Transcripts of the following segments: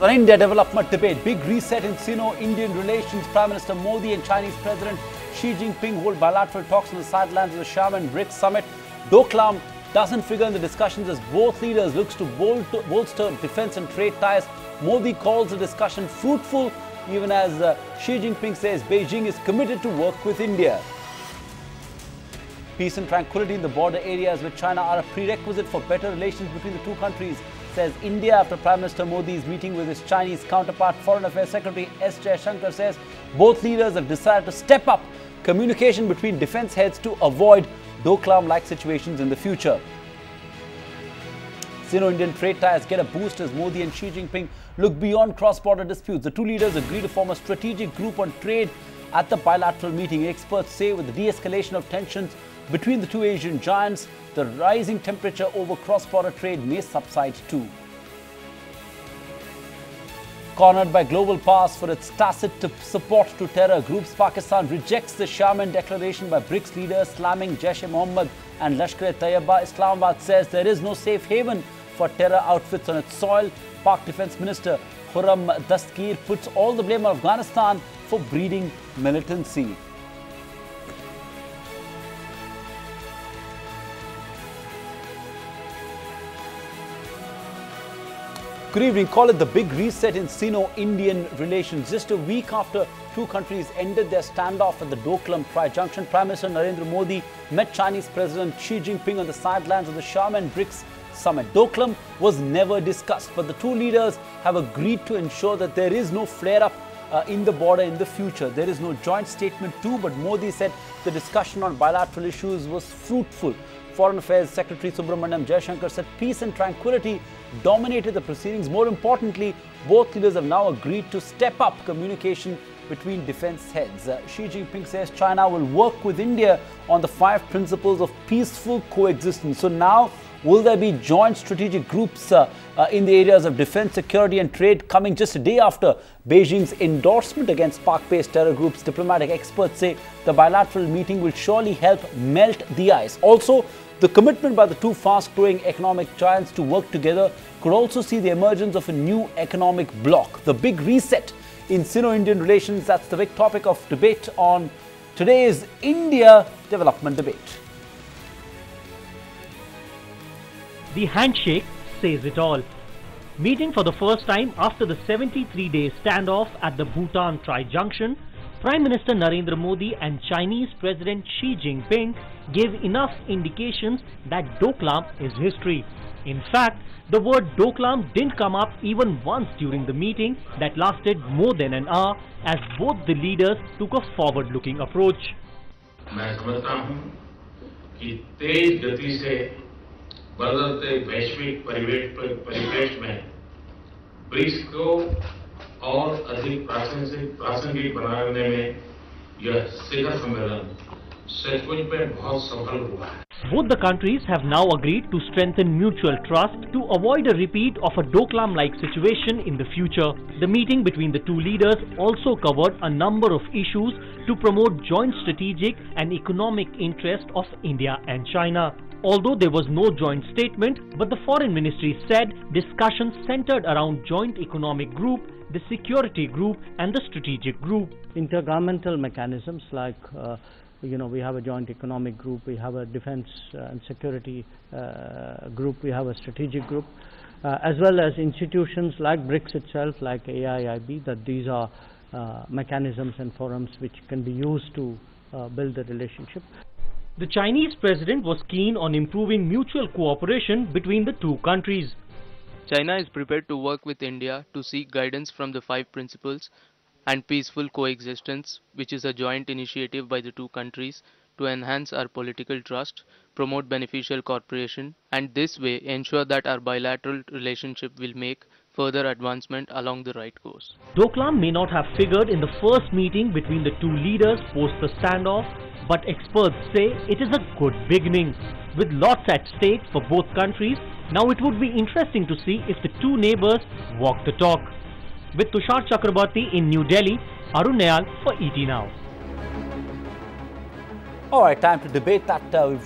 On India development debate, big reset in Sino-Indian relations. Prime Minister Modi and Chinese President Xi Jinping hold bilateral talks on the sidelines of the Xiamen BRICS Summit. Doklam doesn't figure in the discussions as both leaders look to bolster defense and trade ties. Modi calls the discussion fruitful, even as Xi Jinping says Beijing is committed to work with India. Peace and tranquility in the border areas with China are a prerequisite for better relations between the two countries, says India after Prime Minister Modi's meeting with his Chinese counterpart. Foreign Affairs Secretary S. Jaishankar says both leaders have decided to step up communication between defense heads to avoid Doklam-like situations in the future. Sino-Indian trade ties get a boost as Modi and Xi Jinping look beyond cross-border disputes. The two leaders agree to form a strategic group on trade at the bilateral meeting. Experts say with the de-escalation of tensions between the two Asian giants, the rising temperature over cross-border trade may subside too. Cornered by global powers for its tacit support to terror groups, Pakistan rejects the Xiamen declaration by BRICS leaders, slamming Jaish-e-Mohammed and Lashkar-e-Taiba. Islamabad says there is no safe haven for terror outfits on its soil. Pak Defence Minister Khurram Dastgir puts all the blame on Afghanistan for breeding militancy. Good evening. Call it the big reset in Sino-Indian relations. Just a week after two countries ended their standoff at the Doklam trijunction, Prime Minister Narendra Modi met Chinese President Xi Jinping on the sidelines of the Xiamen BRICS Summit. Doklam was never discussed, but the two leaders have agreed to ensure that there is no flare-up in the border in the future. There is no joint statement too, but Modi said the discussion on bilateral issues was fruitful. Foreign Affairs Secretary Subramaniam Jaishankar said peace and tranquility dominated the proceedings. More importantly, both leaders have now agreed to step up communication between defense heads. Xi Jinping says China will work with India on the 5 principles of peaceful coexistence. So now, will there be joint strategic groups in the areas of defense, security and trade coming just a day after Beijing's endorsement against Pak-based terror groups? Diplomatic experts say the bilateral meeting will surely help melt the ice. Also, the commitment by the two fast-growing economic giants to work together could also see the emergence of a new economic bloc. The big reset in Sino-Indian relations, that's the big topic of debate on today's India development debate. The handshake says it all. Meeting for the first time after the 73-day standoff at the Bhutan trijunction, Prime Minister Narendra Modi and Chinese President Xi Jinping gave enough indications that Doklam is history. In fact, the word Doklam didn't come up even once during the meeting that lasted more than an hour, as both the leaders took a forward-looking approach. मैं समझता हूं कि तेज गति से बदलते वैश्विक परिवेश में ब्रिक्स को और अधिक प्रासंगिक बनाने में यह शिखर सम्मेलन सचमुच में बहुत सफल हुआ है. Both the countries have now agreed to strengthen mutual trust to avoid a repeat of a Doklam-like situation in the future. The meeting between the two leaders also covered a number of issues to promote joint strategic and economic interest of India and China. Although there was no joint statement, but the Foreign Ministry said discussions centered around joint economic group, the security group and the strategic group. Intergovernmental mechanisms like we have a joint economic group, we have a defense and security group, we have a strategic group, as well as institutions like BRICS itself, like AIIB, that these are mechanisms and forums which can be used to build the relationship. The Chinese president was keen on improving mutual cooperation between the two countries. China is prepared to work with India to seek guidance from the 5 principles and peaceful coexistence, which is a joint initiative by the two countries to enhance our political trust, promote beneficial cooperation, and this way ensure that our bilateral relationship will make further advancement along the right course. Doklam may not have figured in the first meeting between the two leaders post the standoff, but experts say it is a good beginning. With lots at stake for both countries, now it would be interesting to see if the two neighbors walk the talk. With Tushar Chakrabarti in New Delhi, Arun Nayal for ET Now. All right, time to debate that.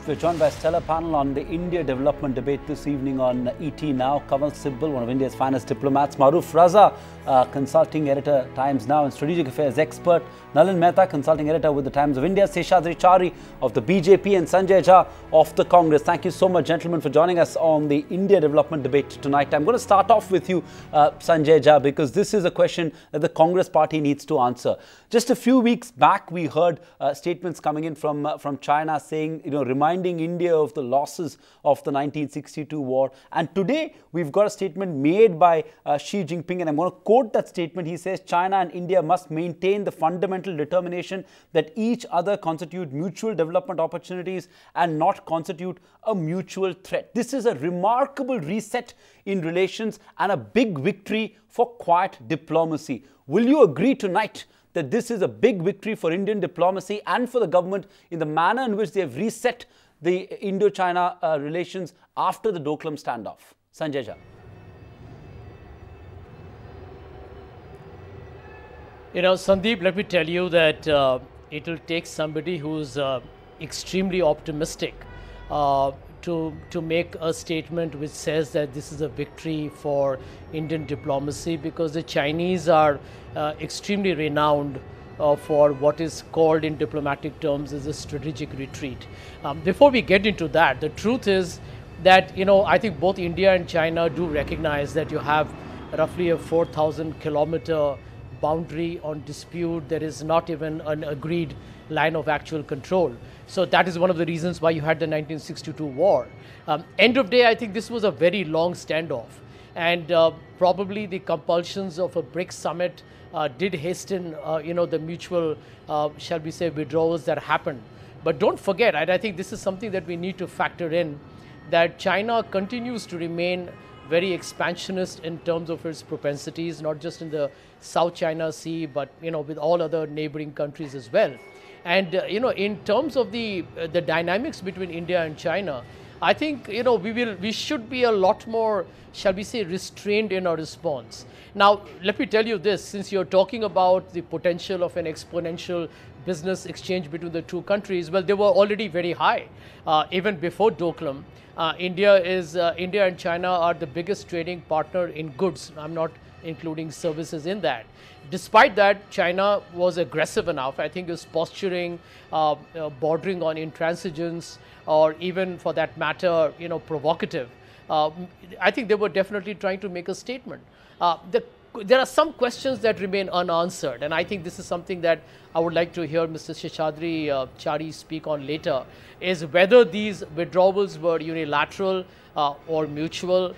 We're joined by a stellar panel on the India development debate this evening on ET Now. Kamal Sibbal, one of India's finest diplomats. Maruf Raza, consulting editor, Times Now and strategic affairs expert. Nalin Mehta, consulting editor with the Times of India. Seshadri Chari of the BJP and Sanjay Jha of the Congress. Thank you so much, gentlemen, for joining us on the India development debate tonight. I'm going to start off with you, Sanjay Jha, because this is a question that the Congress party needs to answer. Just a few weeks back, we heard statements coming in from China saying, reminding India of the losses of the 1962 war. And today, we've got a statement made by Xi Jinping, and I'm going to quote that statement. He says, China and India must maintain the fundamental determination that each other constitute mutual development opportunities and not constitute a mutual threat. This is a remarkable reset in relations and a big victory for quiet diplomacy. Will you agree tonight that this is a big victory for Indian diplomacy and for the government in the manner in which they have reset the Indo-China relations after the Doklam standoff? Sanjay Jha. Sandeep, let me tell you that it will take somebody who's extremely optimistic to make a statement which says that this is a victory for Indian diplomacy, because the Chinese are extremely renowned for what is called in diplomatic terms as a strategic retreat. Before we get into that, the truth is that, I think both India and China do recognize that you have roughly a 4,000-kilometer boundary on dispute. There is not even an agreed line of actual control. So that is one of the reasons why you had the 1962 war. End of day, I think this was a very long standoff. And probably the compulsions of a BRICS summit did hasten, the mutual, shall we say, withdrawals that happened. But don't forget, I think this is something that we need to factor in, that China continues to remain very expansionist in terms of its propensities, not just in the South China Sea, but with all other neighboring countries as well. And in terms of the dynamics between India and China, I think we should be a lot more, shall we say, restrained in our response. Now, let me tell you this: since you're talking about the potential of an exponential business exchange between the two countries, well, they were already very high even before Doklam. India and China are the biggest trading partner in goods. I'm not including services in that. Despite that, China was aggressive enough. I think it was posturing, bordering on intransigence, or even for that matter, provocative. I think they were definitely trying to make a statement. There are some questions that remain unanswered, and I think this is something that I would like to hear Mr. Seshadri Chari speak on later, is whether these withdrawals were unilateral or mutual.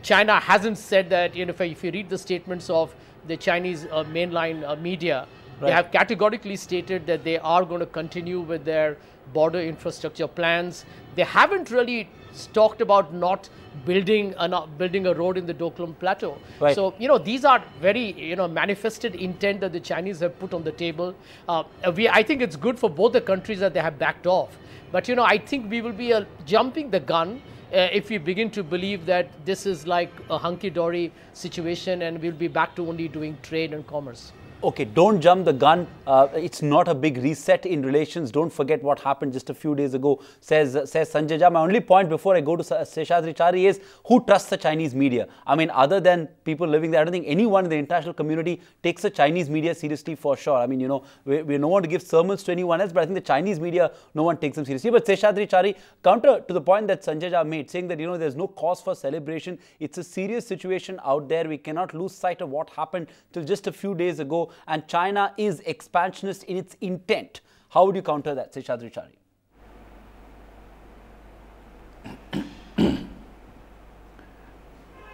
China hasn't said that. If you read the statements of the Chinese mainline media, right, they have categorically stated that they are going to continue with their border infrastructure plans. They haven't really talked about not building a road in the Doklam Plateau. Right. So, these are very, manifested intent that the Chinese have put on the table. I think it's good for both the countries that they have backed off. But, I think we will be jumping the gun if we begin to believe that this is like a hunky-dory situation and we'll be back to only doing trade and commerce. Okay, don't jump the gun. It's not a big reset in relations. Don't forget what happened just a few days ago, says Sanjay Jha. My only point before I go to Seshadri Chari is, who trusts the Chinese media? I mean, other than people living there, I don't think anyone in the international community takes the Chinese media seriously for sure. I mean, we're no one to give sermons to anyone else, but I think the Chinese media, no one takes them seriously. But Seshadri Chari, counter to the point that Sanjay Jha made, saying that, there's no cause for celebration. It's a serious situation out there. We cannot lose sight of what happened till just a few days ago. And China is expansionist in its intent. How would you counter that, Seshadri Chari?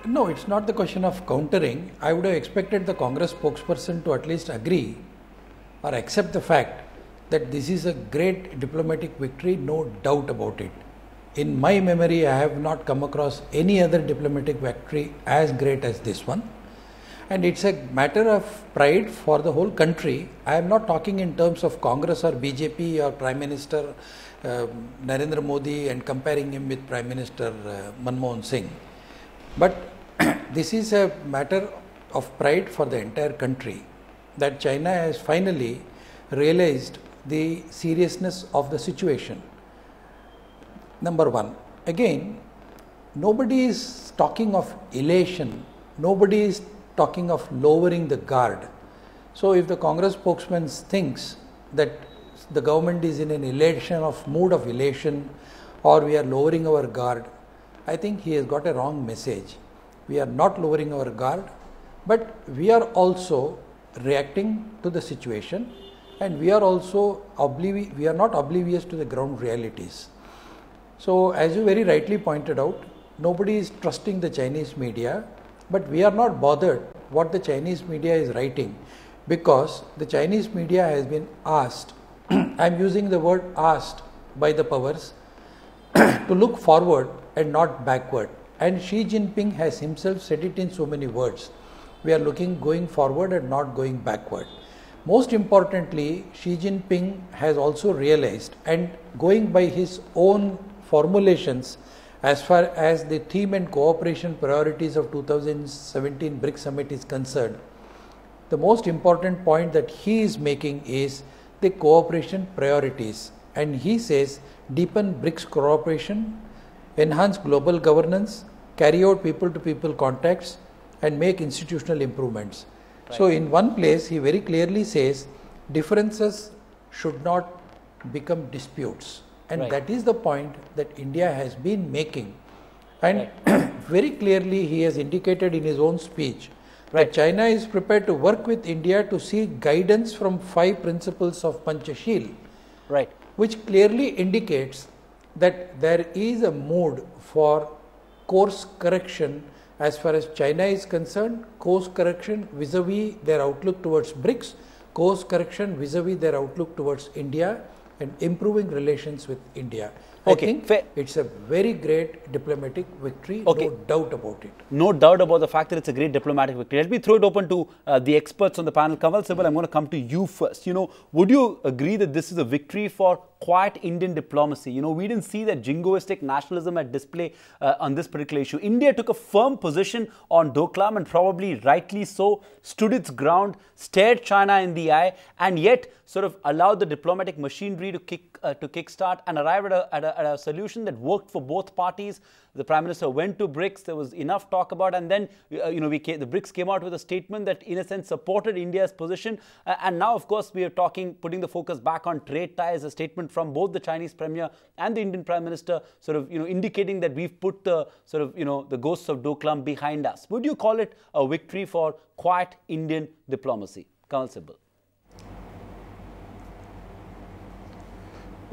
No, it's not the question of countering. I would have expected the Congress spokesperson to at least agree or accept the fact that this is a great diplomatic victory, no doubt about it. In my memory, I have not come across any other diplomatic victory as great as this one. And it's a matter of pride for the whole country. I am not talking in terms of Congress or BJP or Prime Minister Narendra Modi and comparing him with Prime Minister Manmohan Singh. But this is a matter of pride for the entire country, that China has finally realized the seriousness of the situation. Number one, again, nobody is talking of elation, nobody is talking of lowering the guard. So if the Congress spokesman thinks that the government is in an mood of elation, or we are lowering our guard, I think he has got a wrong message. We are not lowering our guard, but we are also reacting to the situation, and we are also we are not oblivious to the ground realities. So as you very rightly pointed out, nobody is trusting the Chinese media, but we are not bothered what the Chinese media is writing, because the Chinese media has been asked, I am using the word asked by the powers, to look forward and not backward. And Xi Jinping has himself said it in so many words. We are going forward and not going backward. Most importantly, Xi Jinping has also realized, and going by his own formulations as far as the theme and cooperation priorities of 2017 BRICS Summit is concerned, the most important point that he is making is the cooperation priorities. And he says, deepen BRICS cooperation, enhance global governance, carry out people-to-people contacts, and make institutional improvements. Right. So in one place, he very clearly says, differences should not become disputes. And right. That is the point that India has been making. And right. Very clearly, he has indicated in his own speech right. That China is prepared to work with India to seek guidance from 5 principles of Panchashil. Right. Which clearly indicates that there is a mood for course correction as far as China is concerned, course correction vis-a-vis their outlook towards BRICS, course correction vis-a-vis their outlook towards India, and improving relations with India. Okay, I think it's a very great diplomatic victory, no doubt about it. No doubt about the fact that it's a great diplomatic victory. Let me throw it open to the experts on the panel. Kamal Sibal, I'm going to come to you first. Would you agree that this is a victory for quiet Indian diplomacy? We didn't see that jingoistic nationalism at display on this particular issue. India took a firm position on Doklam, and probably rightly so, stood its ground, stared China in the eye, and yet sort of allowed the diplomatic machinery to kickstart and arrive at a solution that worked for both parties. The Prime Minister went to BRICS. There was enough talk about, and then the BRICS came out with a statement that, in a sense, supported India's position. And now, of course, we are putting the focus back on trade ties. A statement from both the Chinese Premier and the Indian Prime Minister, sort of indicating that we've put the the ghosts of Doklam behind us. Would you call it a victory for quiet Indian diplomacy? Kamal Sibal.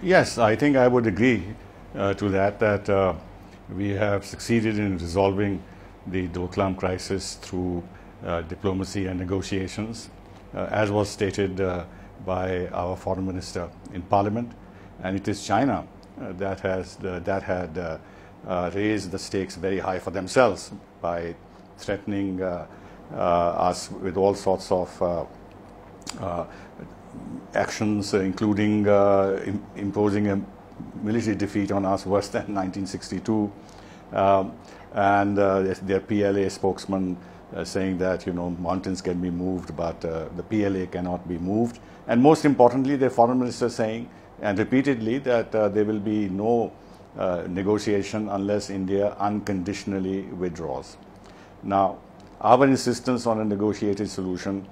Yes, I think I would agree to that we have succeeded in resolving the Doklam crisis through diplomacy and negotiations, as was stated by our Foreign Minister in Parliament. And it is China that had raised the stakes very high for themselves by threatening us with all sorts of actions, including imposing a military defeat on us worse than 1962, and their PLA spokesman saying that mountains can be moved, but the PLA cannot be moved. And most importantly, their foreign minister saying, and repeatedly, that there will be no negotiation unless India unconditionally withdraws. Now, our insistence on a negotiated solution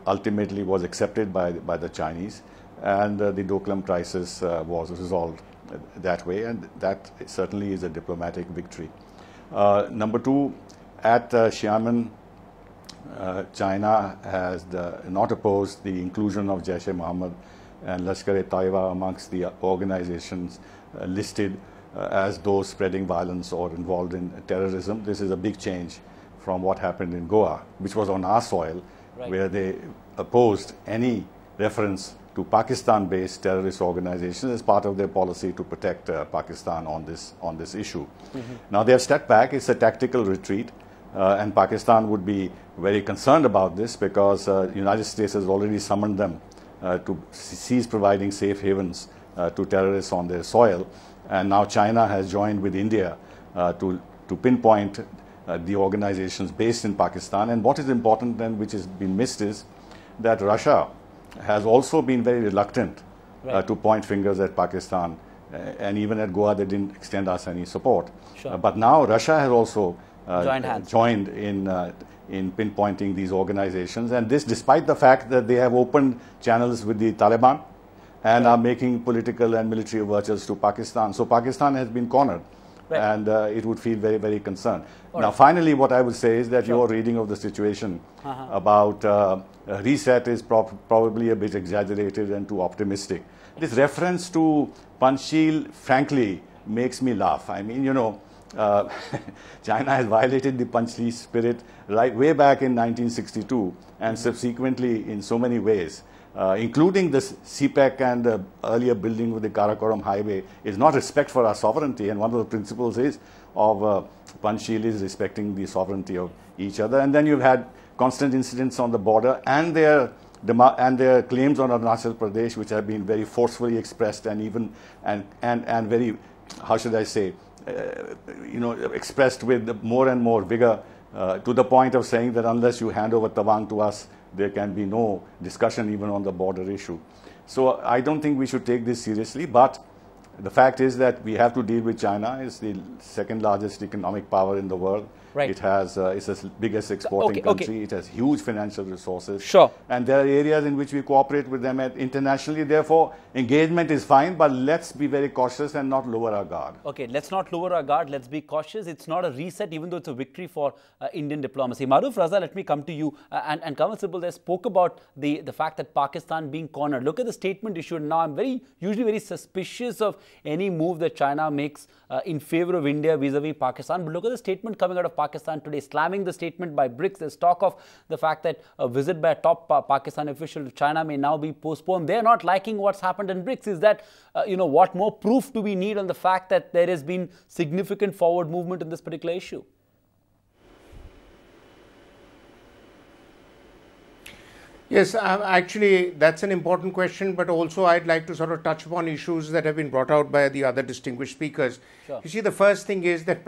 ultimately was accepted by the Chinese, and the Doklam crisis was resolved that way, and that certainly is a diplomatic victory. Number two, at Xiamen, China has not opposed the inclusion of Jaish-e-Mohammed and Lashkar-e-Taiba amongst the organizations listed as those spreading violence or involved in terrorism. This is a big change from what happened in Goa, which was on our soil, right, where they opposed any reference to Pakistan-based terrorist organizations as part of their policy to protect Pakistan on this issue. Mm-hmm. Now they have stepped back. It's a tactical retreat, and Pakistan would be very concerned about this because the United States has already summoned them to cease providing safe havens to terrorists on their soil, and now China has joined with India to pinpoint the organizations based in Pakistan. And what is important then, which has been missed, is that Russia has also been very reluctant to point fingers at Pakistan. And even at Goa, they didn't extend us any support. Sure. But now Russia has also joined in pinpointing these organizations, and this despite the fact that they have opened channels with the Taliban and are making political and military overtures to Pakistan. So Pakistan has been cornered, and it would feel very, very concerned. Now, finally, what I would say is that your reading of the situation about reset is probably a bit exaggerated and too optimistic. This reference to Panchsheel, frankly, makes me laugh. I mean, you know, China has violated the Panchsheel spirit right way back in 1962 and subsequently in so many ways, including this CPEC and the earlier building with the Karakoram highway, is not respect for our sovereignty. And one of the principles of Panchsheel is respecting the sovereignty of each other. And then you've had constant incidents on the border and their claims on Arunachal Pradesh, which have been very forcefully expressed and even and very, how should I say, you know, expressed with more and more vigor, to the point of saying that unless you hand over Tawang to us, there can be no discussion even on the border issue. So I don't think we should take this seriously, but the fact is that we have to deal with China. It's the second largest economic power in the world. Right. It has, it's the biggest exporting country. It has huge financial resources. Sure. And there are areas in which we cooperate with them internationally. Therefore, engagement is fine, but let's be very cautious and not lower our guard. Okay, let's not lower our guard. Let's be cautious. It's not a reset, even though it's a victory for Indian diplomacy. Maruf Raza, let me come to you. And Kamal Sibal there spoke about the fact that Pakistan being cornered. Look at the statement issued. Now, I'm usually very suspicious of any move that China makes in favor of India vis-a-vis Pakistan. But look at the statement coming out of Pakistan today, slamming the statement by BRICS. There's talk of the fact that a visit by a top Pakistan official to China may now be postponed. They're not liking what's happened in BRICS. Is that, you know, what more proof do we need on the fact that there has been significant forward movement in this particular issue? Yes, actually, that's an important question, but also I'd like to sort of touch upon issues that have been brought out by the other distinguished speakers. Sure. You see, the first thing is that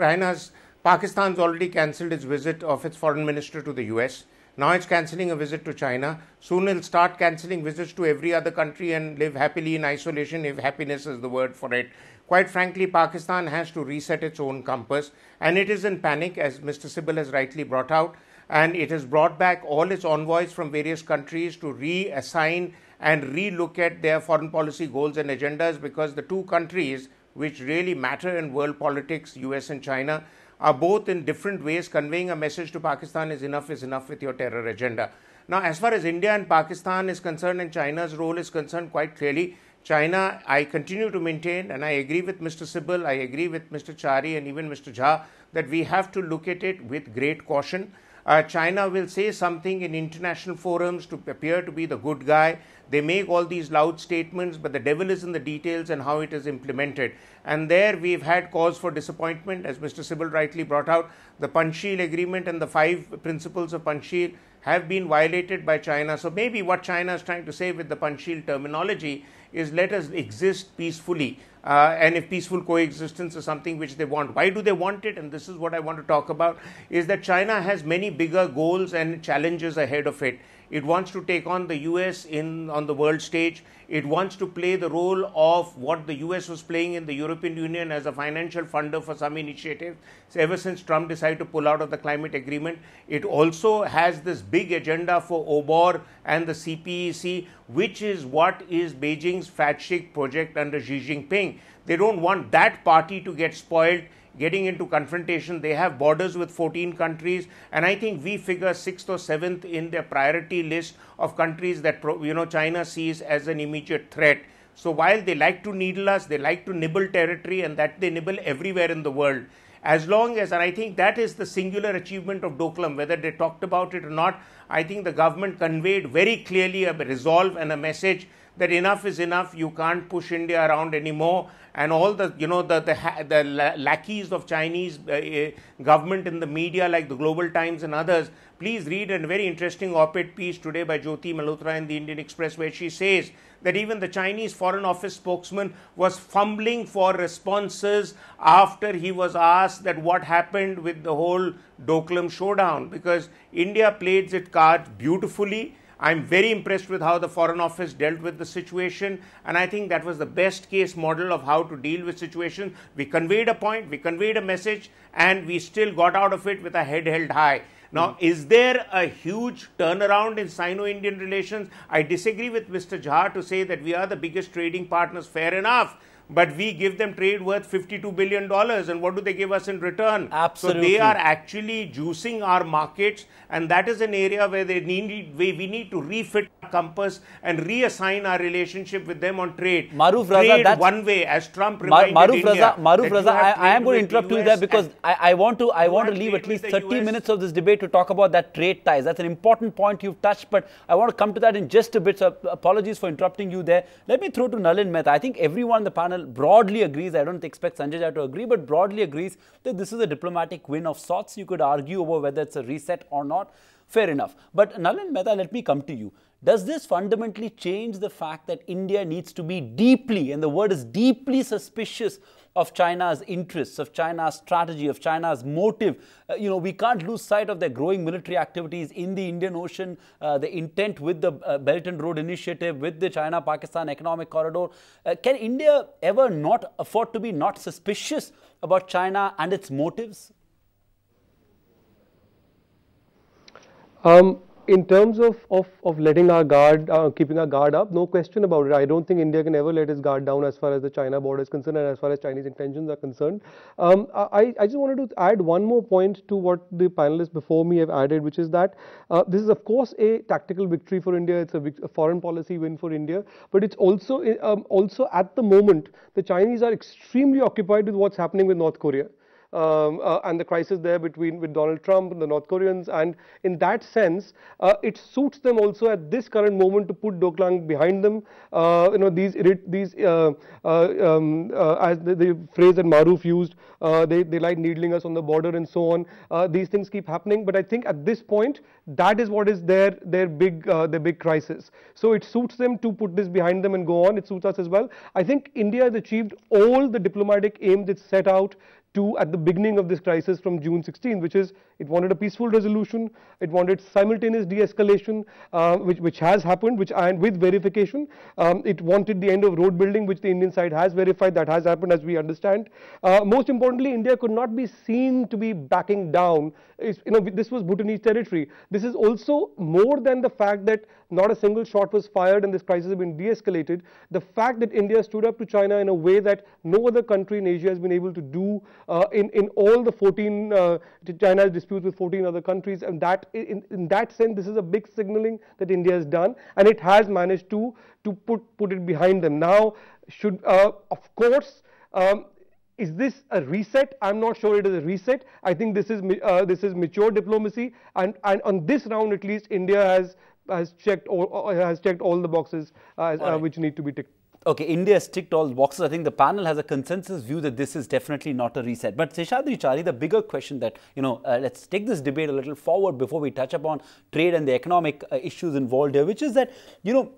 Pakistan's already cancelled its visit of its foreign minister to the US. Now it's cancelling a visit to China. Soon it'll start cancelling visits to every other country and live happily in isolation, if happiness is the word for it. Quite frankly, Pakistan has to reset its own compass, and it is in panic, as Mr. Sibal has rightly brought out. And it has brought back all its envoys from various countries to reassign and re-look at their foreign policy goals and agendas, because the two countries which really matter in world politics, US and China, are both in different ways conveying a message to Pakistan: is enough with your terror agenda. Now, as far as India and Pakistan is concerned and China's role is concerned, quite clearly, China, I continue to maintain, and I agree with Mr. Sibal, I agree with Mr. Chari and even Mr. Jha, that we have to look at it with great caution. China will say something in international forums to appear to be the good guy. They make all these loud statements, but the devil is in the details and how it is implemented. And there we've had cause for disappointment, as Mr. Sibal rightly brought out. The Panchsheel agreement and the 5 principles of Panchsheel have been violated by China. So maybe what China is trying to say with the Panchsheel terminology is, let us exist peacefully. And if peaceful coexistence is something which they want, why do they want it? And this is what I want to talk about, is that China has many bigger goals and challenges ahead of it. It wants to take on the US on the world stage. It wants to play the role of what the US was playing in the European Union as a financial funder for some initiatives. So ever since Trump decided to pull out of the climate agreement, it also has this big agenda for OBOR and the CPEC, which is what is Beijing's flagship project under Xi Jinping. They don't want that party to get spoiled, getting into confrontation. They have borders with 14 countries, and I think we figure 6th or 7th in their priority list of countries that China sees as an immediate threat. So while they like to needle us, they like to nibble territory, and that they nibble everywhere in the world. As long as, and I think that is the singular achievement of Doklam, whether they talked about it or not, I think the government conveyed very clearly a resolve and a message that enough is enough. You can't push India around anymore, and all the the lackeys of Chinese government in the media like the Global Times and others. Please read a very interesting op-ed piece today by Jyoti Malhotra in the Indian Express, where she says that even the Chinese Foreign Office spokesman was fumbling for responses after he was asked that what happened with the whole Doklam showdown, because India played its cards beautifully. I'm very impressed with how the Foreign Office dealt with the situation, and I think that was the best case model of how to deal with situations. We conveyed a point, we conveyed a message, and we still got out of it with a head held high. Now, is there a huge turnaround in Sino-Indian relations? I disagree with Mr. Jha to say that we are the biggest trading partners. Fair enough. But we give them trade worth $52 billion, and what do they give us in return? Absolutely. So they are actually juicing our markets, and that is an area where we need to refit our compass and reassign our relationship with them on trade. Maruf trade Raza, one way, as Trump reminded India. Maruf Raza, I am going to interrupt you there because I want to leave at least 30 minutes of this debate to talk about that trade ties. That's an important point you've touched, but I want to come to that in just a bit. So apologies for interrupting you there. Let me throw to Nalin Mehta. I think everyone on the panel broadly agrees, I don't expect Sanjay Jha to agree, but broadly agrees that this is a diplomatic win of sorts. You could argue over whether it's a reset or not. Fair enough. But Nalin Mehta, let me come to you. Does this fundamentally change the fact that India needs to be deeply, and the word is deeply, suspicious of China's interests, of China's strategy, of China's motive? We can't lose sight of their growing military activities in the Indian Ocean, the intent with the Belt and Road Initiative, with the China-Pakistan Economic Corridor. Can India ever not afford to be not suspicious about China and its motives? In terms of letting our guard, keeping our guard up, no question about it. I don't think India can ever let its guard down as far as the China border is concerned and as far as Chinese intentions are concerned. I just wanted to add one more point to what the panelists before me have added, which is that this is of course a tactical victory for India. It's a foreign policy win for India, but it's also at the moment the Chinese are extremely occupied with what's happening with North Korea. And the crisis there with Donald Trump and the North Koreans, and in that sense, it suits them also at this current moment to put Doklam behind them. As the phrase that Maruf used, they like needling us on the border and so on. These things keep happening, but I think at this point, that is what is their big crisis. So it suits them to put this behind them and go on. It suits us as well. I think India has achieved all the diplomatic aims it set out to at the beginning of this crisis from June 16, which is it wanted a peaceful resolution, it wanted simultaneous de-escalation, which has happened, and with verification. It wanted the end of road building, which the Indian side has verified. That has happened, as we understand. Most importantly, India could not be seen to be backing down. This was Bhutanese territory. This is also more than the fact that not a single shot was fired and this crisis has been de-escalated. The fact that India stood up to China in a way that no other country in Asia has been able to do in all the 14 China's disputes with 14 other countries, and that in that sense, this is a big signaling that India has done, and it has managed to put it behind them. Now, of course. Is this a reset? I'm not sure it is a reset. I think this is mature diplomacy, and on this round at least, India has checked all the boxes which need to be ticked. Okay, India has ticked all the boxes. I think the panel has a consensus view that this is definitely not a reset. But Seshadri Chari, the bigger question that, let's take this debate a little forward before we touch upon trade and the economic issues involved here, which is that,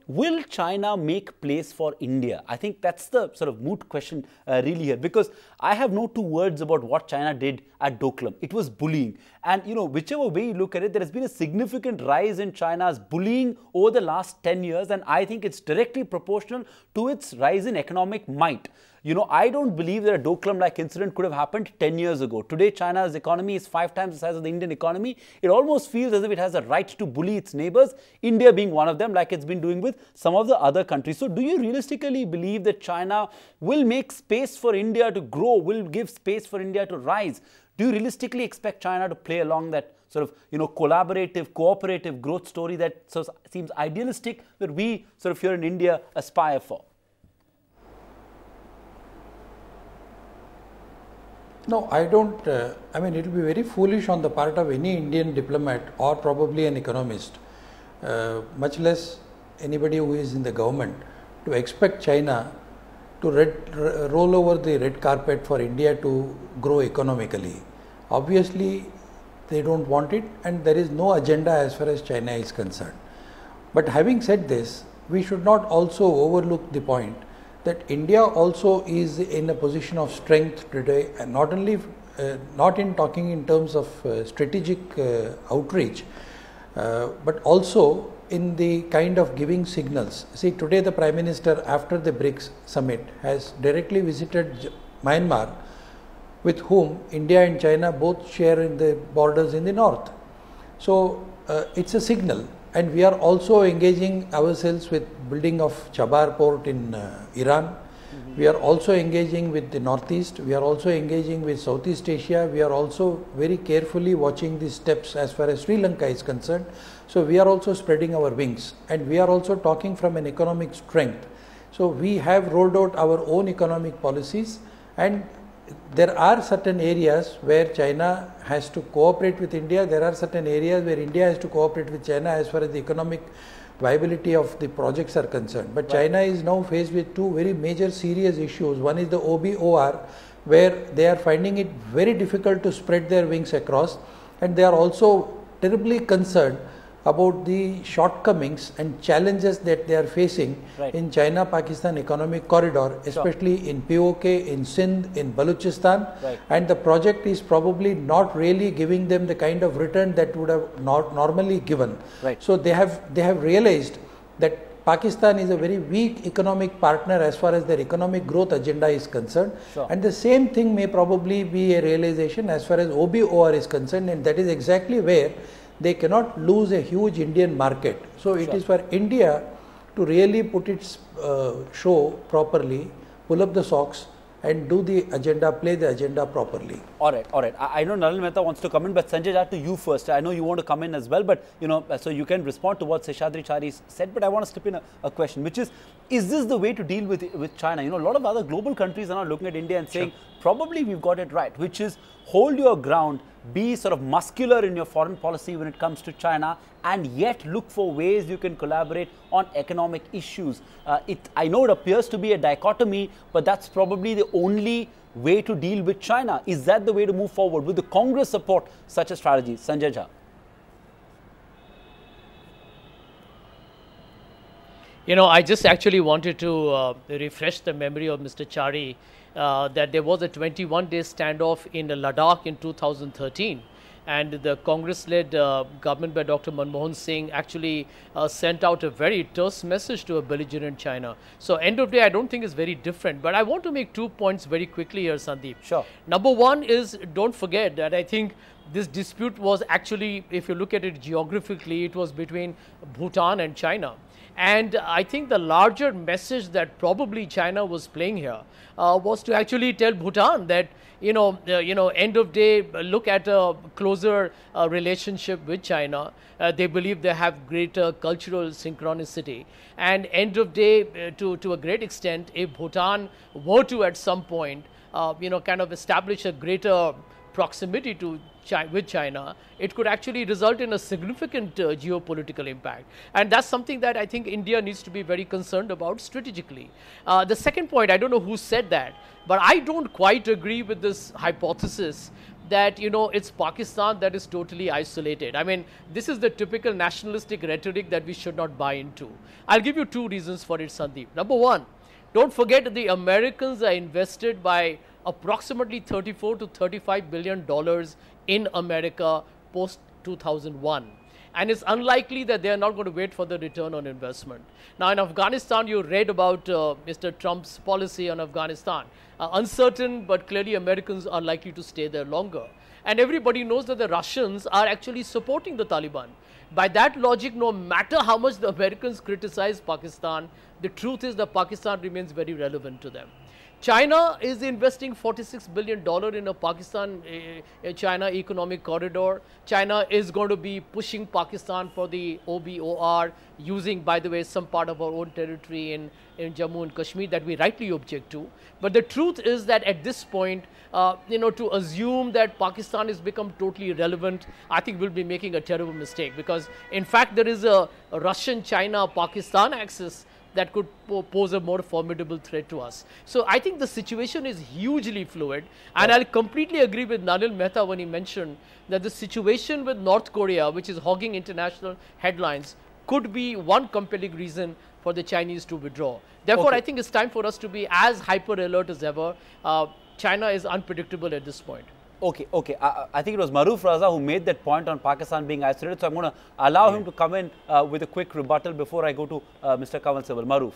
will China make place for India? I think that's the sort of moot question really here, because I have no two words about what China did at Doklam. It was bullying. And, whichever way you look at it, there has been a significant rise in China's bullying over the last 10 years. And I think it's directly proportional to its rise in economic might. I don't believe that a Doklam-like incident could have happened 10 years ago. Today, China's economy is 5 times the size of the Indian economy. It almost feels as if it has a right to bully its neighbors, India being one of them, like it's been doing with some of the other countries. So do you realistically believe that China will make space for India to grow, will give space for India to rise? Do you realistically expect China to play along that sort of, collaborative, cooperative growth story that sort of seems idealistic that we sort of here in India aspire for? No, I don't. I mean, it will be very foolish on the part of any Indian diplomat or probably an economist, much less anybody who is in the government, to expect China to roll over the red carpet for India to grow economically. Obviously, they don't want it, and there is no agenda as far as China is concerned. But having said this, we should not also overlook the point that India also is in a position of strength today, and not only not in talking in terms of strategic outreach, but also in the kind of giving signals. See, today the Prime Minister, after the BRICS Summit, has directly visited Myanmar, with whom India and China both share in the borders in the north. So it's a signal, and we are also engaging ourselves with building of Chabar port in Iran. We are also engaging with the Northeast. We are also engaging with Southeast Asia. We are also very carefully watching the steps as far as Sri Lanka is concerned. So we are also spreading our wings, and we are also talking from an economic strength. So we have rolled out our own economic policies, and there are certain areas where China has to cooperate with India. There are certain areas where India has to cooperate with China as far as the economic viability of the projects are concerned. But China is now faced with two very major serious issues. One is the OBOR, where they are finding it very difficult to spread their wings across, and they are also terribly concerned about the shortcomings and challenges that they are facing in China-Pakistan economic corridor, especially in POK, in Sindh, in Balochistan, and the project is probably not really giving them the kind of return that would have not normally given. So they have realized that Pakistan is a very weak economic partner as far as their economic growth agenda is concerned, and the same thing may probably be a realization as far as OBOR is concerned, and that is exactly where they cannot lose a huge Indian market. So it is for India to really put its show properly, pull up the socks and do the agenda, play the agenda properly. All right. I know Nalin Mehta wants to come in, but Sanjay, to you first. I know you want to come in as well, but so you can respond to what Seshadri Chari said, but I want to slip in a question, which is this the way to deal with China? A lot of other global countries are now looking at India and saying, probably we've got it right, which is hold your ground, be sort of muscular in your foreign policy when it comes to China, and yet look for ways you can collaborate on economic issues. I know it appears to be a dichotomy, but that's probably the only way to deal with China. Is that the way to move forward with the Congress support such a strategy? Sanjay Jha. I just actually wanted to refresh the memory of Mr. Chari that there was a 21-day standoff in Ladakh in 2013, and the Congress-led government by Dr. Manmohan Singh actually sent out a very terse message to a belligerent China. So end of day, I don't think it's very different, but I want to make 2 points very quickly here, Sandeep. Sure. Number one is, don't forget that I think this dispute was actually, if you look at it geographically, it was between Bhutan and China. And I think the larger message that probably China was playing here was to actually tell Bhutan that, end of day, look at a closer relationship with China. They believe they have greater cultural synchronicity. And end of day, to a great extent, if Bhutan were to at some point, kind of establish a greater proximity with China, it could actually result in a significant geopolitical impact. And that's something that I think India needs to be very concerned about strategically. The second point, I don't know who said that, but I don't quite agree with this hypothesis that, it's Pakistan that is totally isolated. I mean, this is the typical nationalistic rhetoric that we should not buy into. I'll give you 2 reasons for it, Sandeep. Number one, don't forget that the Americans are invested by approximately $34 to $35 billion in America post 2001. And it's unlikely that they are not going to wait for the return on investment. Now in Afghanistan, you read about Mr. Trump's policy on Afghanistan. Uncertain, but clearly Americans are likely to stay there longer. And everybody knows that the Russians are actually supporting the Taliban. By that logic, no matter how much the Americans criticize Pakistan, the truth is that Pakistan remains very relevant to them. China is investing $46 billion in a Pakistan-China economic corridor. China is going to be pushing Pakistan for the OBOR, using, by the way, some part of our own territory in Jammu and Kashmir that we rightly object to. But the truth is that at this point, to assume that Pakistan has become totally irrelevant, I think we'll be making a terrible mistake, because in fact there is a Russian-China-Pakistan axis that could pose a more formidable threat to us. So I think the situation is hugely fluid, and I'll completely agree with Nalin Mehta when he mentioned that the situation with North Korea, which is hogging international headlines, could be one compelling reason for the Chinese to withdraw. Therefore, I think it's time for us to be as hyper alert as ever. China is unpredictable at this point. Okay. I think it was Maruf Raza who made that point on Pakistan being isolated. So I'm going to allow him to come in with a quick rebuttal before I go to Mr. Kanwal Sibal. Maruf.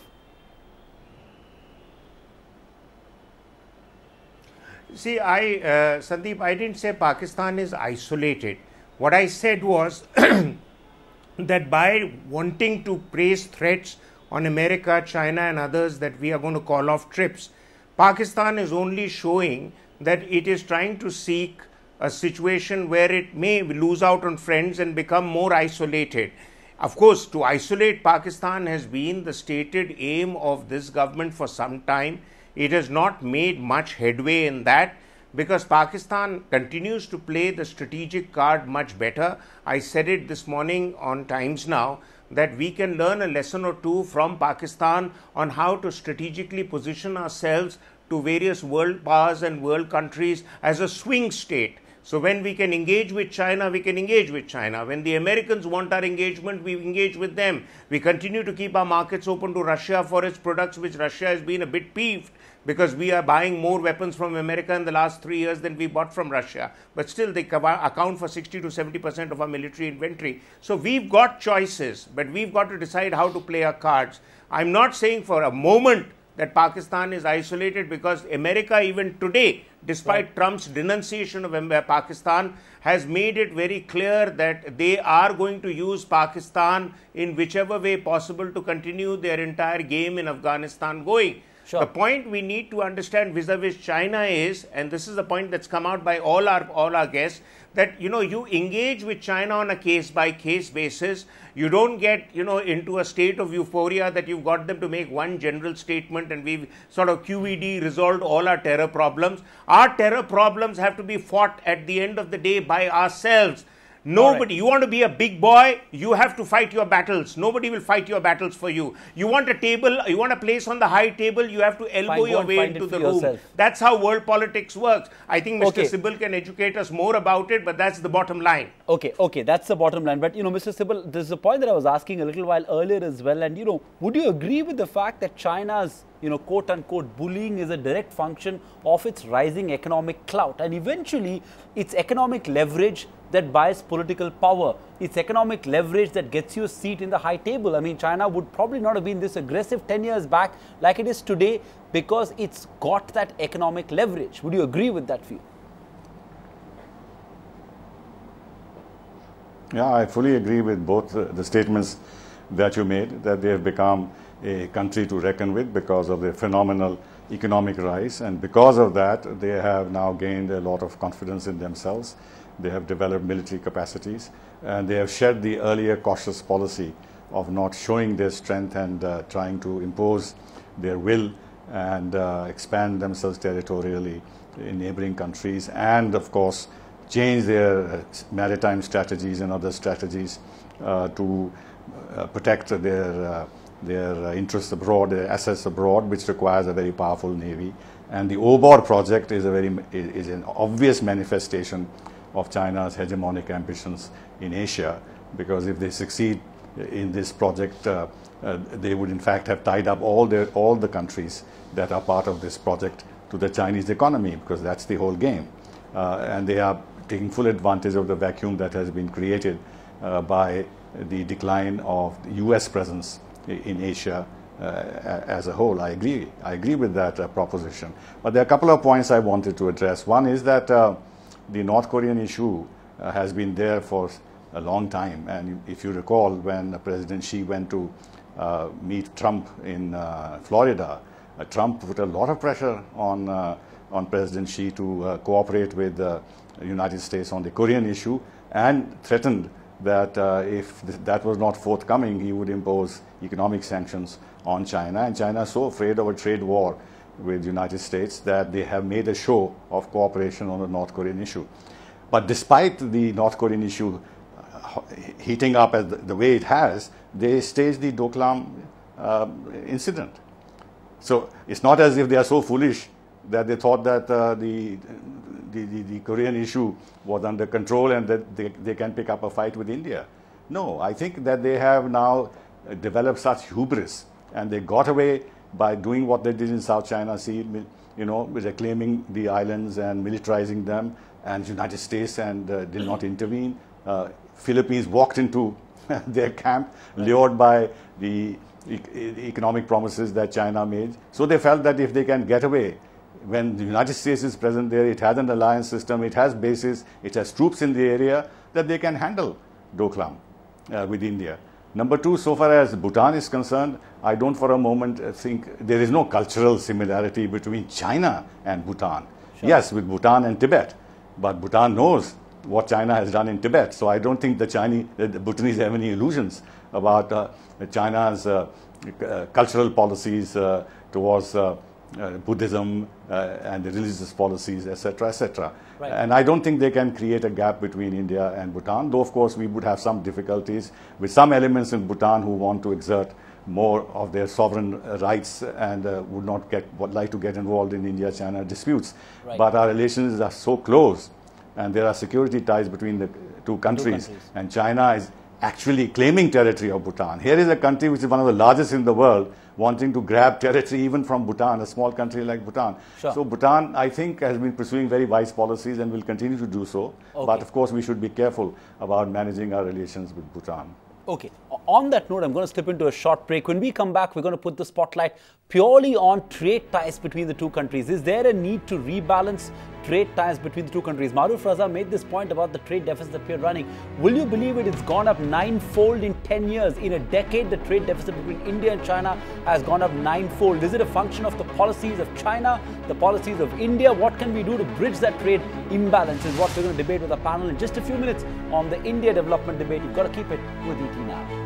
See, Sandeep, I didn't say Pakistan is isolated. What I said was that by wanting to place threats on America, China and others that we are going to call off trips, Pakistan is only showing that it is trying to seek a situation where it may lose out on friends and become more isolated. Of course, to isolate Pakistan has been the stated aim of this government for some time. It has not made much headway in that because Pakistan continues to play the strategic card much better. I said it this morning on Times Now that we can learn a lesson or two from Pakistan on how to strategically position ourselves to various world powers and world countries as a swing state. So when we can engage with China, we can engage with China. When the Americans want our engagement, we engage with them. We continue to keep our markets open to Russia for its products, which Russia has been a bit peeved because we are buying more weapons from America in the last 3 years than we bought from Russia. But still, they account for 60 to 70% of our military inventory. So we've got choices, but we've got to decide how to play our cards. I'm not saying for a moment that Pakistan is isolated because America even today, despite Trump's denunciation of Pakistan, has made it very clear that they are going to use Pakistan in whichever way possible to continue their entire game in Afghanistan going. Sure. The point we need to understand vis-a-vis China is, and this is the point that's come out by all our guests, that you engage with China on a case-by-case basis. You don't get into a state of euphoria that you've got them to make one general statement and we've sort of QED resolved all our terror problems. Our terror problems have to be fought at the end of the day by ourselves. Nobody, you want to be a big boy, you have to fight your battles. Nobody will fight your battles for you. You want a table, you want a place on the high table, you have to elbow your way into the room. Yourself. That's how world politics works. I think Mr. Sibal can educate us more about it, but that's the bottom line. Okay, that's the bottom line. But, Mr. Sibal, this is a point that I was asking a little while earlier as well. And, would you agree with the fact that China's, quote-unquote bullying is a direct function of its rising economic clout and eventually its economic leverage that buys political power, it's economic leverage that gets you a seat in the high table. I mean, China would probably not have been this aggressive 10 years back like it is today because it's got that economic leverage. Would you agree with that view? Yeah, I fully agree with both the statements that you made, that they have become a country to reckon with because of their phenomenal economic rise, and because of that they have now gained a lot of confidence in themselves. They have developed military capacities and they have shed the earlier cautious policy of not showing their strength and trying to impose their will and expand themselves territorially in neighboring countries, and of course change their maritime strategies and other strategies to protect their interests abroad, their assets abroad, which requires a very powerful navy. And the OBOR project is an obvious manifestation of China's hegemonic ambitions in Asia, because if they succeed in this project, they would in fact have tied up all the countries that are part of this project to the Chinese economy, because that's the whole game. And they are taking full advantage of the vacuum that has been created by the decline of the US presence in Asia as a whole. I agree with that proposition. But there are a couple of points I wanted to address. One is that the North Korean issue has been there for a long time. And if you recall, when President Xi went to meet Trump in Florida, Trump put a lot of pressure on President Xi to cooperate with the United States on the Korean issue, and threatened that if that was not forthcoming, he would impose economic sanctions on China. And China is so afraid of a trade war with the United States that they have made a show of cooperation on the North Korean issue. But despite the North Korean issue heating up as the way it has, they staged the Doklam incident. So it's not as if they are so foolish that they thought that the Korean issue was under control and that they can pick up a fight with India. No, I think that they have now developed such hubris, and they got away by doing what they did in South China Sea, reclaiming the islands and militarizing them, and United States and did not intervene. Philippines walked into their camp, lured by the economic promises that China made. So they felt that if they can get away, when the United States is present there, it has an alliance system, it has bases, it has troops in the area, that they can handle Doklam with India. Number two, so far as Bhutan is concerned, I don't for a moment think there is no cultural similarity between China and Bhutan. Sure. Yes, with Bhutan and Tibet, but Bhutan knows what China has done in Tibet. So I don't think the Bhutanese have any illusions about China's cultural policies towards Buddhism and the religious policies, etc., etc. Right. And I don't think they can create a gap between India and Bhutan, though of course we would have some difficulties with some elements in Bhutan who want to exert more of their sovereign rights and would not like to get involved in India-China disputes. Right. But our relations are so close, and there are security ties between the two countries. And China is actually claiming territory of Bhutan. Here is a country which is one of the largest in the world, wanting to grab territory even from Bhutan, a small country like Bhutan. Sure. So Bhutan, I think, has been pursuing very wise policies and will continue to do so. Okay. But of course, we should be careful about managing our relations with Bhutan. Okay. On that note, I'm going to slip into a short break. When we come back, we're going to put the spotlight purely on trade ties between the two countries. Is there a need to rebalance trade ties between the two countries? Maruf Raza made this point about the trade deficit that we're running. Will you believe it? It's gone up 9-fold in 10 years. In a decade, the trade deficit between India and China has gone up 9-fold. Is it a function of the policies of China, the policies of India? What can we do to bridge that trade imbalance is what we're going to debate with our panel in just a few minutes on the India development debate. You've got to keep it with ET Now.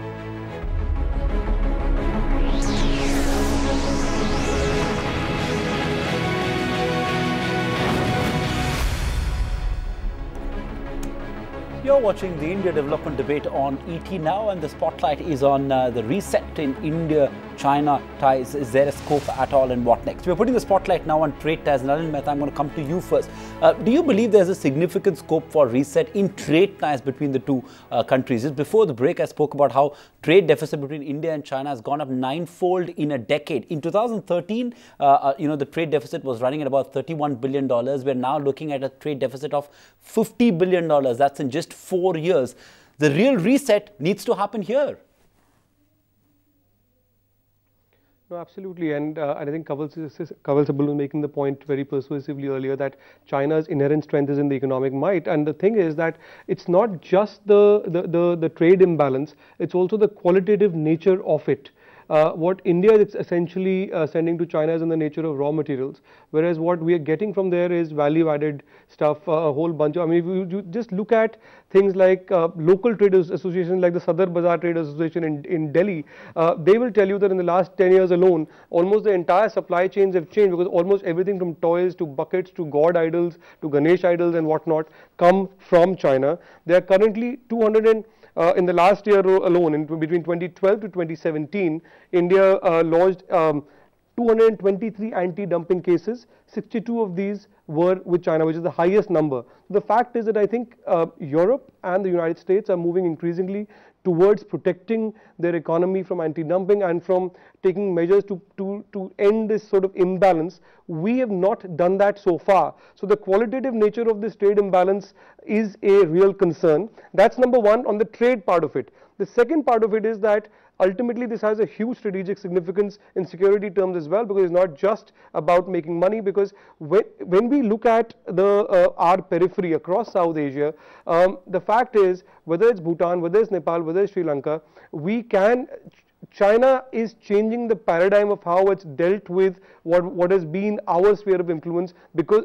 You're watching the India development debate on ET Now, and the spotlight is on the reset in India-China ties. Is there a scope at all, and what next? We're putting the spotlight now on trade ties. Nalin Mehta, I'm going to come to you first. Do you believe there's a significant scope for reset in trade ties between the two countries? Just before the break, I spoke about how trade deficit between India and China has gone up 9-fold in a decade. In 2013, the trade deficit was running at about $31 billion. We're now looking at a trade deficit of $50 billion. That's in just 4 years. The real reset needs to happen here. No, absolutely, and I think Kawal Sibal was making the point very persuasively earlier that China's inherent strength is in the economic might, and the thing is that it's not just the trade imbalance, it's also the qualitative nature of it. What India is essentially sending to China is in the nature of raw materials, whereas what we are getting from there is value-added stuff, a whole bunch of, I mean, if you just look at things like local trade associations like the Sadar Bazaar Trade Association in Delhi, they will tell you that in the last 10 years alone, almost the entire supply chains have changed, because almost everything from toys to buckets to god idols to Ganesh idols and whatnot come from China. There are currently in the last year alone, between 2012 to 2017, India lodged 223 anti-dumping cases. 62 of these were with China, which is the highest number. The fact is that I think Europe and the United States are moving increasingly towards protecting their economy from anti-dumping and from taking measures to end this sort of imbalance. We have not done that so far. So the qualitative nature of this trade imbalance is a real concern. That's number one on the trade part of it. The second part of it is that ultimately this has a huge strategic significance in security terms as well, because it's not just about making money, because when we look at our periphery across South Asia, the fact is, whether it's Bhutan, whether it's Nepal, whether it's Sri Lanka, China is changing the paradigm of how it's dealt with what has been our sphere of influence, because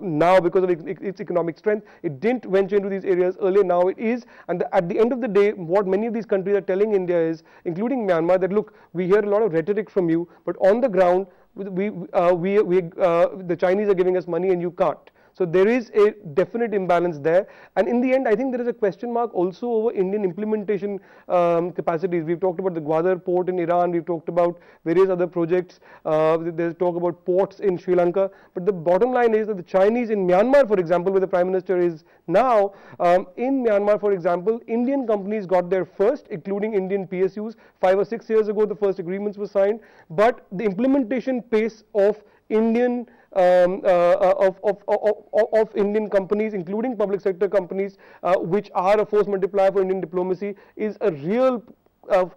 now because of its economic strength. It didn't venture into these areas earlier, now it is, and at the end of the day, what many of these countries are telling India is, including Myanmar, that look, we hear a lot of rhetoric from you, but on the ground, the Chinese are giving us money and you can't. So there is a definite imbalance there, and in the end I think there is a question mark also over Indian implementation capacities. We've talked about the Gwadar port in Iran, we've talked about various other projects, there's talk about ports in Sri Lanka, but the bottom line is that the Chinese in Myanmar, for example, where the Prime Minister is now, in Myanmar, for example, Indian companies got there first, including Indian PSUs. 5 or 6 years ago the first agreements were signed, but the implementation pace of Indian of Indian companies, including public sector companies, which are a force multiplier for Indian diplomacy, is a real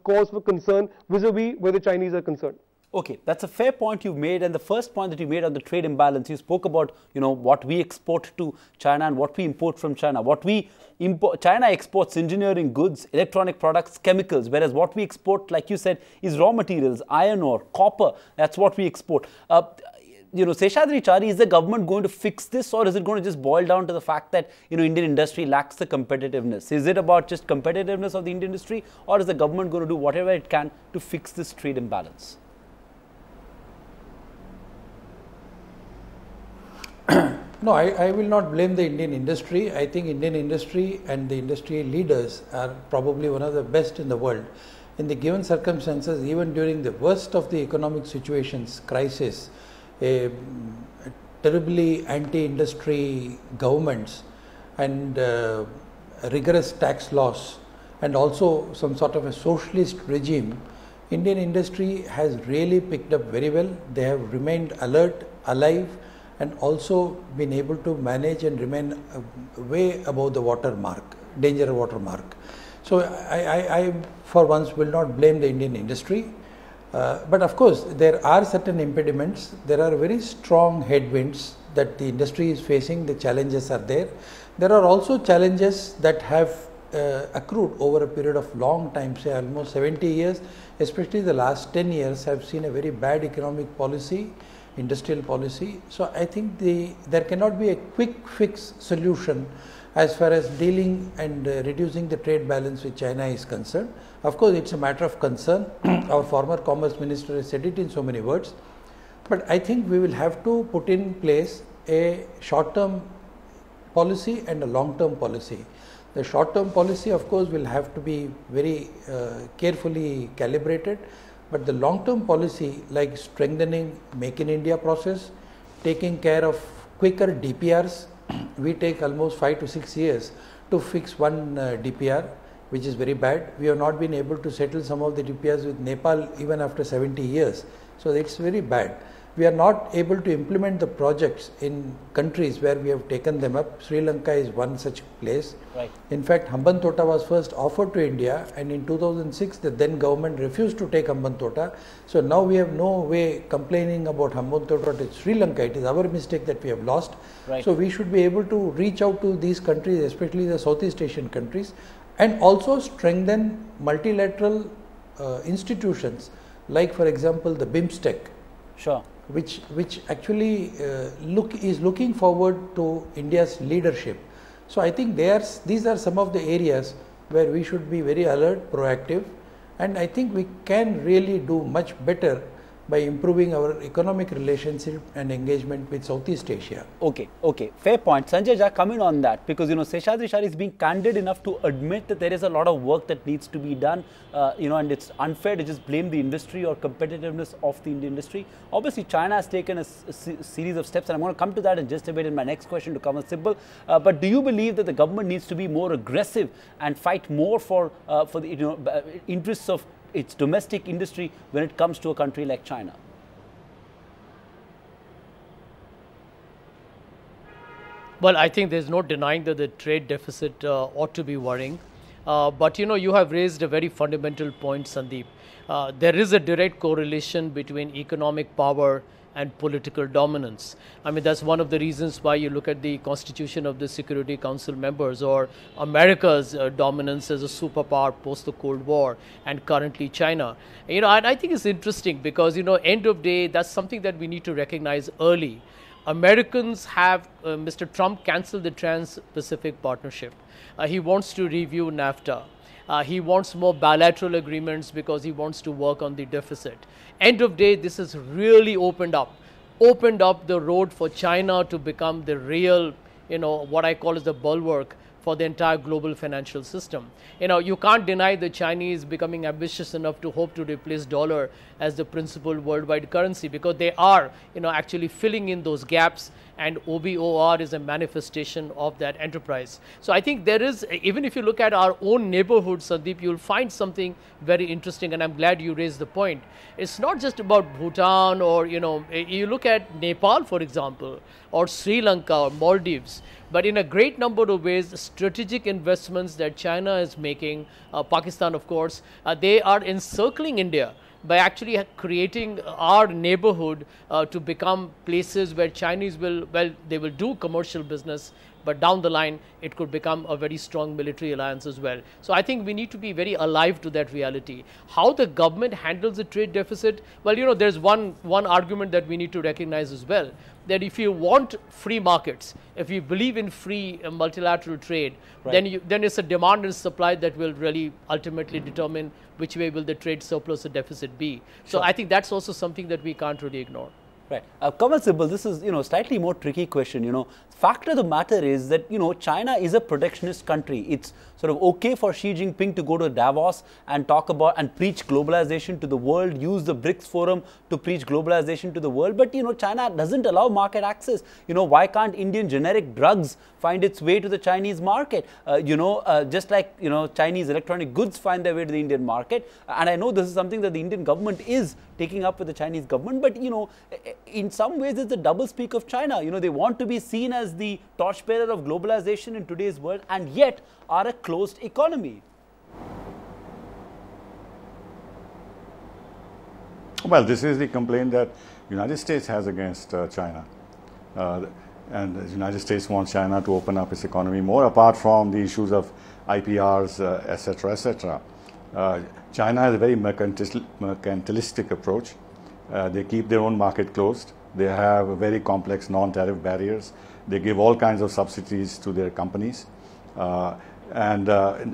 cause for concern vis-a-vis where the Chinese are concerned. Okay, that's a fair point you've made, and the first point that you made on the trade imbalance, you spoke about, what we export to China and what we import from China. What we import, China exports engineering goods, electronic products, chemicals, whereas what we export, like you said, is raw materials, iron ore, copper. That's what we export. Seshadri Chari, is the government going to fix this, or is it going to just boil down to the fact that, Indian industry lacks the competitiveness? Is it about just competitiveness of the Indian industry, or is the government going to do whatever it can to fix this trade imbalance? No, I will not blame the Indian industry. I think Indian industry and the industry leaders are probably one of the best in the world. In the given circumstances, even during the worst of the economic situations, crisis, terribly anti-industry governments and rigorous tax laws, and also some sort of a socialist regime, Indian industry has really picked up very well. They have remained alert, alive, and also been able to manage and remain way above the water mark, danger water mark. So I for once will not blame the Indian industry. But of course, there are certain impediments. There are very strong headwinds that the industry is facing. The challenges are there. There are also challenges that have accrued over a period of long time, say almost 70 years, especially the last 10 years have seen a very bad economic policy, industrial policy. So I think there cannot be a quick fix solution as far as dealing and reducing the trade balance with China is concerned. Of course, it's a matter of concern. Our former Commerce Minister has said it in so many words. But I think we will have to put in place a short-term policy and a long-term policy. The short-term policy, of course, will have to be very carefully calibrated. But the long-term policy, like strengthening Make in India process, taking care of quicker DPRs, we take almost 5 to 6 years to fix one DPR, which is very bad. We have not been able to settle some of the DPRs with Nepal even after 70 years. So it's very bad. We are not able to implement the projects in countries where we have taken them up. Sri Lanka is one such place. Right. In fact, Hambantota was first offered to India, and in 2006 the then government refused to take Hambantota. So now we have no way complaining about Hambantota to Sri Lanka. It is our mistake that we have lost. Right. So we should be able to reach out to these countries, especially the Southeast Asian countries, and also strengthen multilateral institutions, like for example the BIMSTEC. Sure. Which actually is looking forward to India's leadership. So I think these are some of the areas where we should be very alert, proactive, and I think we can really do much better by improving our economic relationship and engagement with Southeast Asia. Okay, fair point. Sanjay Jha, come in on that, because Seshadri Chari is being candid enough to admit that there is a lot of work that needs to be done, and it's unfair to just blame the industry or competitiveness of the Indian industry. Obviously, China has taken a series of steps, and I'm going to come to that in just a bit in my next question to Kamal Sibbal. But do you believe that the government needs to be more aggressive and fight more for the interests of its domestic industry when it comes to a country like China? Well, I think there's no denying that the trade deficit ought to be worrying. But you have raised a very fundamental point, Sandeep. There is a direct correlation between economic power and political dominance. I mean, that's one of the reasons why you look at the constitution of the Security Council members, or America's dominance as a superpower post the Cold War, and currently China. And I think it's interesting because, end of day, that's something that we need to recognize early. Americans have, Mr. Trump canceled the Trans-Pacific Partnership. He wants to review NAFTA. He wants more bilateral agreements because he wants to work on the deficit. End of day, this has really opened up the road for China to become the real, what I call as the bulwark for the entire global financial system. You can't deny the Chinese becoming ambitious enough to hope to replace dollar as the principal worldwide currency, because they are, actually filling in those gaps, and OBOR is a manifestation of that enterprise. So I think there is, even if you look at our own neighborhood, Sandeep, you'll find something very interesting, and I'm glad you raised the point. It's not just about Bhutan, or, you look at Nepal, for example, or Sri Lanka or Maldives, but in a great number of ways, strategic investments that China is making, Pakistan, of course, they are encircling India by actually creating our neighborhood to become places where Chinese will, they will do commercial business, but down the line it could become a very strong military alliance as well. So I think we need to be very alive to that reality. How the government handles the trade deficit, well, there's one argument that we need to recognize as well, that if you want free markets, if you believe in free multilateral trade, right, then it's a demand and supply that will really ultimately determine which way will the trade surplus or deficit be. So I think that's also something that we can't really ignore. Right. Kamal Sibal, this is, slightly more tricky question, Fact of the matter is that, China is a protectionist country. It's sort of okay for Xi Jinping to go to Davos and talk about and preach globalization to the world, use the BRICS forum to preach globalization to the world. But, China doesn't allow market access. Why can't Indian generic drugs find its way to the Chinese market? Just like, Chinese electronic goods find their way to the Indian market. And I know this is something that the Indian government is taking up with the Chinese government. But, in some ways, it's a double speak of China. They want to be seen as the torchbearer of globalization in today's world, and yet are a closed economy. Well, this is the complaint that the United States has against China. And the United States wants China to open up its economy more, apart from the issues of IPRs, etc., etc. China has a very mercantilistic approach. They keep their own market closed. They have very complex non-tariff barriers. They give all kinds of subsidies to their companies. And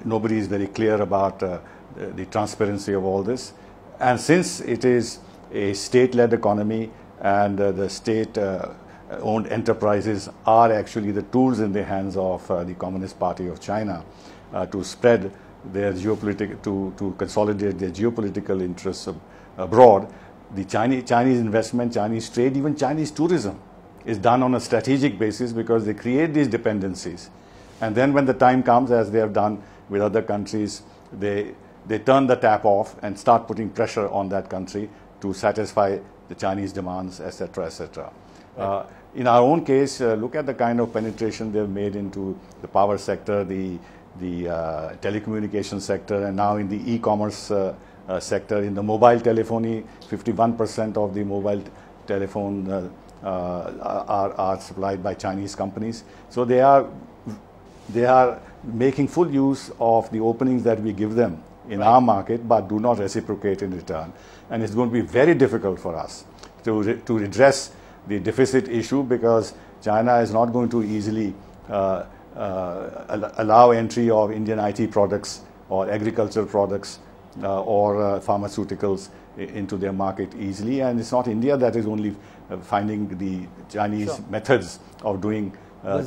nobody is very clear about the transparency of all this. And since it is a state-led economy and the state-owned enterprises are actually the tools in the hands of the Communist Party of China to spread their geopolitical, to consolidate their geopolitical interests abroad, the Chinese investment, Chinese trade, even Chinese tourism is done on a strategic basis because they create these dependencies. And then when the time comes, as they have done with other countries, they turn the tap off and start putting pressure on that country to satisfy the Chinese demands, etc., etc. Right. In our own case, look at the kind of penetration they've made into the power sector, the telecommunication sector, and now in the e-commerce sector. In the mobile telephony, 51% of the mobile telephone are supplied by Chinese companies. So they are making full use of the openings that we give them in our market, but do not reciprocate in return. And it's going to be very difficult for us to address the deficit issue, because China is not going to easily allow entry of Indian IT products or agricultural products or pharmaceuticals into their market easily. And it's not India that is only finding the Chinese methods of doing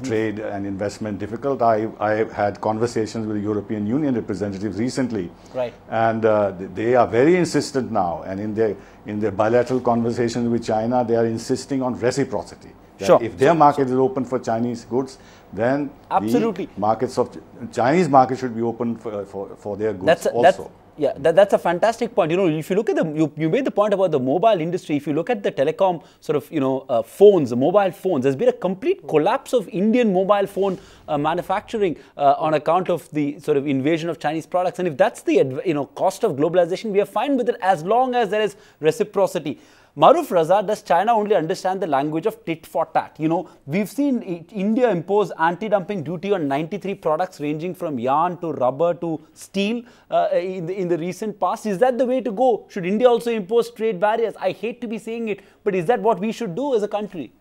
trade and investment difficult. I had conversations with the European Union representatives recently, right, and they are very insistent now, and in their bilateral conversations with China, they are insisting on reciprocity. Sure. If their market is open for Chinese goods, then absolutely the markets of Chinese market should be open for their goods also. Yeah, that's a fantastic point. If you look at you made the point about the mobile industry. If you look at the telecom sort of, phones, mobile phones, there's been a complete collapse of Indian mobile phone manufacturing on account of the sort of invasion of Chinese products. And if that's the, cost of globalization, we are fine with it as long as there is reciprocity. Maruf Raza, does China only understand the language of tit for tat? We've seen India impose anti-dumping duty on 93 products ranging from yarn to rubber to steel in the recent past. Is that the way to go? Should India also impose trade barriers? I hate to be saying it, but is that what we should do as a country?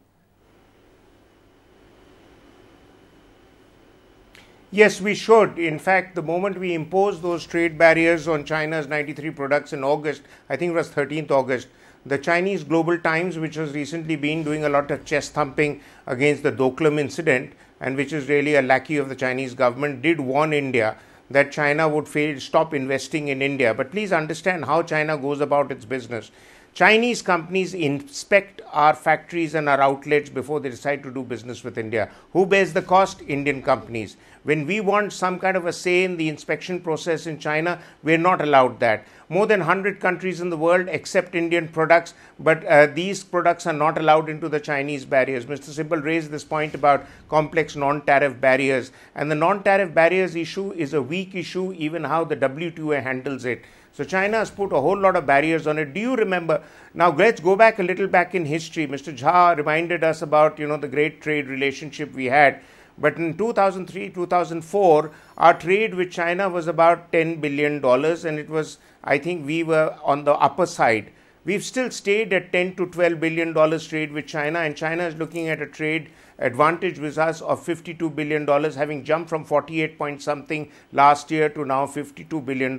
Yes, we should. In fact, the moment we impose those trade barriers on China's 93 products in August, I think it was 13th August, the Chinese Global Times, which has recently been doing a lot of chest thumping against the Doklam incident, and which is really a lackey of the Chinese government, did warn India that China would stop investing in India. But please understand how China goes about its business. Chinese companies inspect our factories and our outlets before they decide to do business with India. Who bears the cost? Indian companies. When we want some kind of a say in the inspection process in China, we're not allowed that. More than 100 countries in the world accept Indian products, but these products are not allowed into the Chinese barriers. Mr. Sibal raised this point about complex non-tariff barriers, and the non-tariff barriers issue is a weak issue, even how the WTO handles it. So China has put a whole lot of barriers on it. Do you remember? Now let's go back a little back in history. Mr. Jha reminded us about, the great trade relationship we had. But in 2003, 2004, our trade with China was about $10 billion, and it was, I think we were on the upper side. We've still stayed at $10 to $12 billion trade with China, and China is looking at a trade advantage with us of $52 billion, having jumped from 48 point something last year to now $52 billion.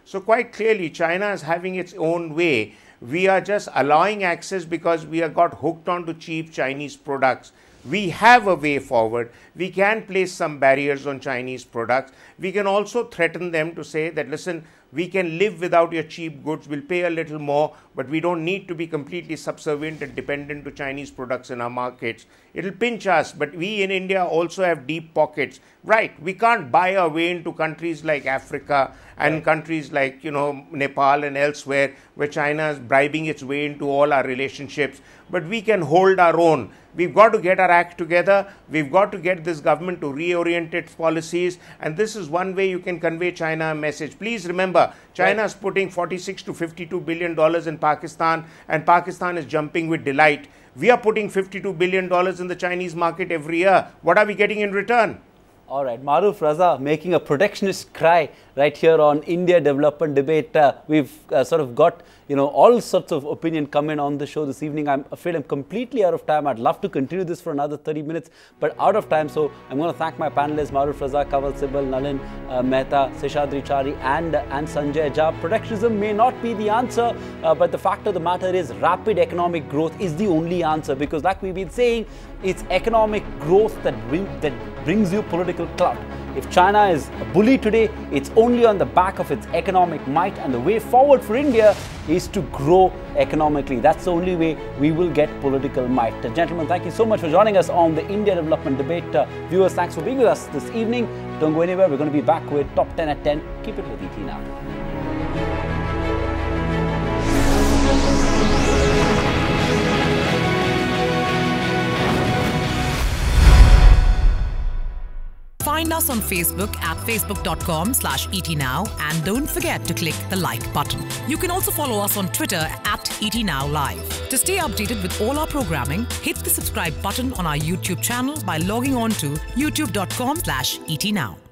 So quite clearly, China is having its own way. We are just allowing access because we have got hooked onto cheap Chinese products. We have a way forward. We can place some barriers on Chinese products. We can also threaten them to say that, listen, we can live without your cheap goods, we'll pay a little more, but we don't need to be completely subservient and dependent to Chinese products in our markets. It'll pinch us, but we in India also have deep pockets. Right, we can't buy our way into countries like Africa and countries like, Nepal and elsewhere, where China is bribing its way into all our relationships. But we can hold our own. We've got to get our act together. We've got to get this government to reorient its policies. And this is one way you can convey China a message. Please remember, China is putting $46 to $52 billion in Pakistan, and Pakistan is jumping with delight. We are putting $52 billion in the Chinese market every year. What are we getting in return? All right, Maruf Raza making a protectionist cry right here on India Development Debate. We've sort of got, all sorts of opinion coming on the show this evening. I'm afraid I'm completely out of time. I'd love to continue this for another 30 minutes, but out of time. So I'm going to thank my panelists, Maruf Raza, Kanwal Sibal, Nalin Mehta, Seshadri Chari and Sanjay Jha. Protectionism may not be the answer, but the fact of the matter is rapid economic growth is the only answer, because like we've been saying, it's economic growth that brings you political clout. If China is a bully today, it's only on the back of its economic might, and the way forward for India is to grow economically. That's the only way we will get political might. Gentlemen, thank you so much for joining us on the India Development Debate. Viewers, thanks for being with us this evening. Don't go anywhere. We're going to be back with Top 10 at 10. Keep it with ET now. Find us on Facebook at facebook.com/ETNow, and don't forget to click the like button. You can also follow us on Twitter at ETNowLive. To stay updated with all our programming, hit the subscribe button on our YouTube channel by logging on to youtube.com/ETNow.